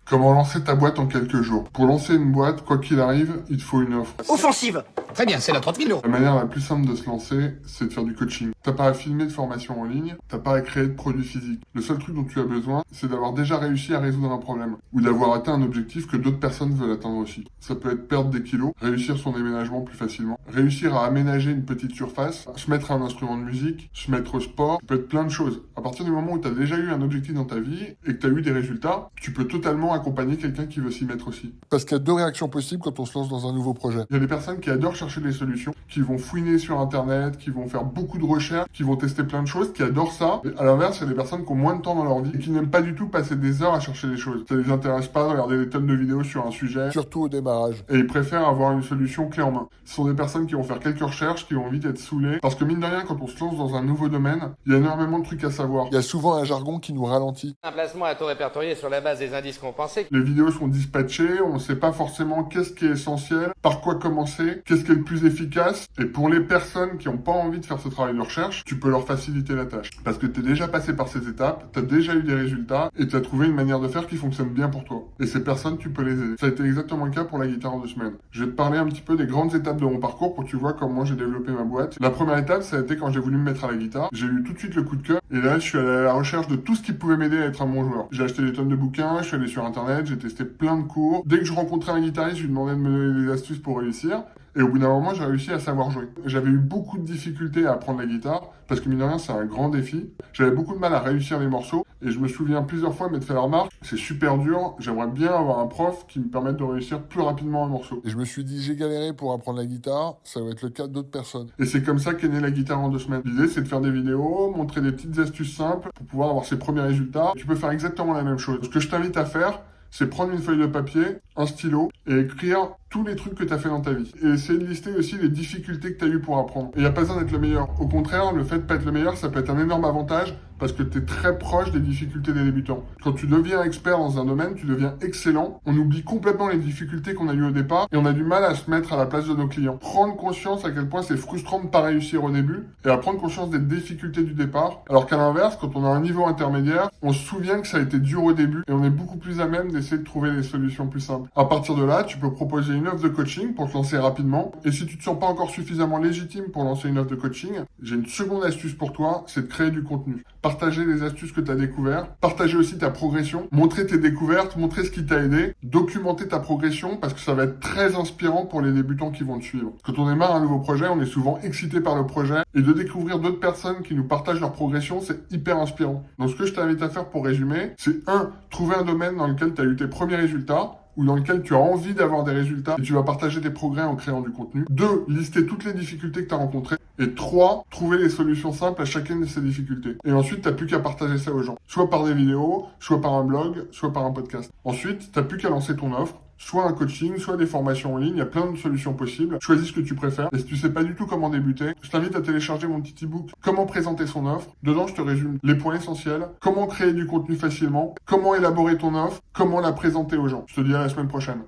Comment lancer ta boîte en quelques jours? Pour lancer une boîte, quoi qu'il arrive, il te faut une offre. Offensive. Très bien, c'est la 30 000 euros. La manière la plus simple de se lancer, c'est de faire du coaching. T'as pas à filmer de formation en ligne, t'as pas à créer de produits physiques. Le seul truc dont tu as besoin, c'est d'avoir déjà réussi à résoudre un problème, ou d'avoir atteint un objectif que d'autres personnes veulent atteindre aussi. Ça peut être perdre des kilos, réussir son déménagement plus facilement, réussir à aménager une petite surface, se mettre à un instrument de musique, se mettre au sport, ça peut être plein de choses. À partir du moment où t'as déjà eu un objectif dans ta vie et que t'as eu des résultats, tu peux totalement accompagner quelqu'un qui veut s'y mettre aussi. Parce qu'il y a deux réactions possibles quand on se lance dans un nouveau projet. Il y a des personnes qui adorent chercher des solutions, qui vont fouiner sur internet, qui vont faire beaucoup de recherches, qui vont tester plein de choses, qui adorent ça. Et à l'inverse, il y a des personnes qui ont moins de temps dans leur vie et qui n'aiment pas du tout passer des heures à chercher des choses. Ça les intéresse pas de regarder des tonnes de vidéos sur un sujet, surtout au démarrage. Et ils préfèrent avoir une solution clé en main. Ce sont des personnes qui vont faire quelques recherches, qui vont vite être saoulées. Parce que mine de rien, quand on se lance dans un nouveau domaine, il y a énormément de trucs à savoir. Il y a souvent un jargon qui nous ralentit. Un placement à taux répertorié sur la base des indices compensés. Les vidéos sont dispatchées, on ne sait pas forcément qu'est-ce qui est essentiel, par quoi commencer, qu'est-ce qui est le plus efficace. Et pour les personnes qui n'ont pas envie de faire ce travail de recherche, tu peux leur faciliter la tâche. Parce que tu es déjà passé par ces étapes, tu as déjà eu des résultats et tu as trouvé une manière de faire qui fonctionne bien pour toi. Et ces personnes, tu peux les aider. Ça a été exactement le cas pour la guitare en 2 semaines. Je vais te parler un petit peu des grandes étapes de mon parcours pour que tu vois comment j'ai développé ma boîte. La première étape, ça a été quand j'ai voulu me mettre à la guitare. J'ai eu tout de suite le coup de cœur et là, je suis allé à la recherche de tout ce qui pouvait m'aider à être un bon joueur. J'ai acheté des tonnes de bouquins, je suis allé sur internet, j'ai testé plein de cours. Dès que je rencontrais un guitariste, je lui demandais de me donner des astuces pour réussir. Et au bout d'un moment, j'ai réussi à savoir jouer. J'avais eu beaucoup de difficultés à apprendre la guitare, parce que mine de rien, c'est un grand défi. J'avais beaucoup de mal à réussir les morceaux, et je me souviens plusieurs fois m'être fait la remarque, c'est super dur, j'aimerais bien avoir un prof qui me permette de réussir plus rapidement un morceau. Et je me suis dit, j'ai galéré pour apprendre la guitare, ça va être le cas d'autres personnes. Et c'est comme ça qu'est née la guitare en 2 semaines. L'idée, c'est de faire des vidéos, montrer des petites astuces simples pour pouvoir avoir ses premiers résultats. Tu peux faire exactement la même chose. Ce que je t'invite à faire, c'est prendre une feuille de papier, un stylo, et écrire tous les trucs que tu as fait dans ta vie. Et essayer de lister aussi les difficultés que tu as eues pour apprendre. Et il n'y a pas besoin d'être le meilleur. Au contraire, le fait de pas être le meilleur, ça peut être un énorme avantage parce que tu es très proche des difficultés des débutants. Quand tu deviens expert dans un domaine, tu deviens excellent. On oublie complètement les difficultés qu'on a eues au départ et on a du mal à se mettre à la place de nos clients. Prendre conscience à quel point c'est frustrant de ne pas réussir au début et à prendre conscience des difficultés du départ. Alors qu'à l'inverse, quand on a un niveau intermédiaire, on se souvient que ça a été dur au début et on est beaucoup plus à même d'essayer de trouver des solutions plus simples. À partir de là, tu peux proposer une offre de coaching pour te lancer rapidement. Et si tu te sens pas encore suffisamment légitime pour lancer une offre de coaching, j'ai une seconde astuce pour toi, c'est de créer du contenu. Partager les astuces que tu as découvertes, partager aussi ta progression, montrer tes découvertes, montrer ce qui t'a aidé, documenter ta progression parce que ça va être très inspirant pour les débutants qui vont te suivre. Quand on démarre un nouveau projet, on est souvent excité par le projet et de découvrir d'autres personnes qui nous partagent leur progression, c'est hyper inspirant. Donc ce que je t'invite à faire pour résumer, c'est 1. Trouver un domaine dans lequel tu as eu tes premiers résultats ou dans lequel tu as envie d'avoir des résultats et tu vas partager tes progrès en créant du contenu. 2. Lister toutes les difficultés que tu as rencontrées. Et 3. Trouver les solutions simples à chacune de ces difficultés. Et ensuite, tu n'as plus qu'à partager ça aux gens. Soit par des vidéos, soit par un blog, soit par un podcast. Ensuite, tu n'as plus qu'à lancer ton offre. Soit un coaching, soit des formations en ligne, il y a plein de solutions possibles. Choisis ce que tu préfères. Et si tu sais pas du tout comment débuter, je t'invite à télécharger mon petit e-book Comment présenter son offre. Dedans, je te résume les points essentiels, comment créer du contenu facilement, comment élaborer ton offre, comment la présenter aux gens. Je te dis à la semaine prochaine.